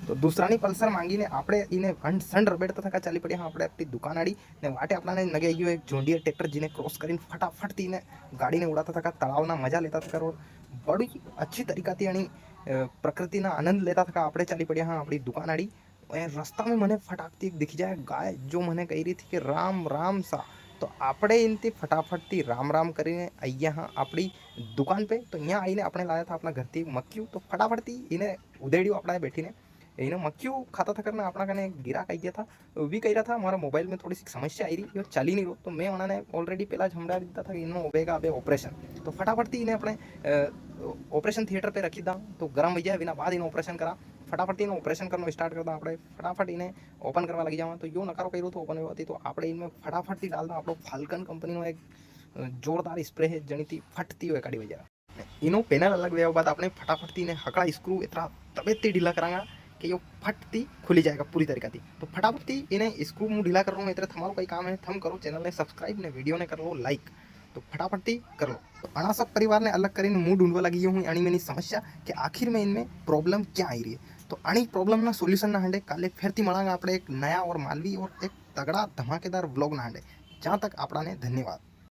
तो दूसरानी पल्सर मांगीने આપણે એને સણ રબેડતા થકા ચાલી પડ્યા આપણે આપણી દુકાન આડી ને વાટે આપણાને નગે ગયો એક જોન્ડિયર ટ્રેક્ટર જીને ક્રોસ કરીને ફટાફટ થઈને ગાડીને ઉડાતા થકા તળાવના મજા લેતા થકા રોડ બड़ी अच्छी तरीकाથી એની પ્રકૃતિના આનંદ લેતા થકા આપણે ચાલી પડ્યા હા આપણી દુકાન આડી। રસ્તા में મને ફટાકતી दिख जाए गाय जो મને કહી રહી थी कि राम राम सा, तो આપણે એનથી ફટાફટથી રામ રામ કરીને અહીંયા હા આપણી દુકાન पे। तो અહીંયા આવીને આપણે લાવ્યા था આપણા ઘરથી મક્યું, તો ફટાફટથી એને ઉદેડ્યું આપણે બેઠીને એને મક્યું खाता था करना अपना कने गिराक आई गया था। भी कह रहा था हमारा मोबाइल में थोड़ी सी समस्या आई रही, ये चली नहीं रहा, तो मैं उन्होंने ऑलरेडी पहला झमड़ा दिया था कि इन्हों होगा अबे ऑपरेशन। तो फटाफट थी इन्हें अपने ऑपरेशन थिएटर पे रखी था, तो गर्म हो जाए बिना बाद इन्हें ऑपरेशन करा फटाफट इन्हें ऑपरेशन करना स्टार्ट करता આપણે फटाफट इन्हें ओपन करवा लगी जावा। तो यो नकारो કર્યો તો ઓપન હોવાથી તો આપણે इनमें फटाफट डालता આપણો ફાલ્કન કંપનીનો એક જોરદાર સ્પ્રે है जणीથી ફટતી હોય કાઢી વજા એનો પેનલ અલગ લેવા બાદ આપણે ફટાફટથી એને હકડા સ્ક્રૂ इतना तबेती ढीला करांगा कि ये फटती खुली जाएगा पूरी तरीका थी। तो फटाफट थी इन्हें स्क्रू मुँह ढीला कर रहा हूँ, इतना हमारा कोई काम है थम करो, चैनल ने सब्सक्राइब ने वीडियो ने कर लो लाइक, तो फटाफट थी कर लो। तो अणा सब परिवार ने अलग कर मुँह ढूंढवा लगी हूँ अणी मेरी समस्या कि आखिर में इनमें प्रॉब्लम क्या आई रही है। तो अणी प्रॉब्लम ना सोल्यूशन ना हांडे काले फिर थी मळांगे આપણે एक नया और मालवी और एक तगड़ा धमाकेदार व्लॉग ना हांडे। जहाँ तक आपड़ा ने धन्यवाद।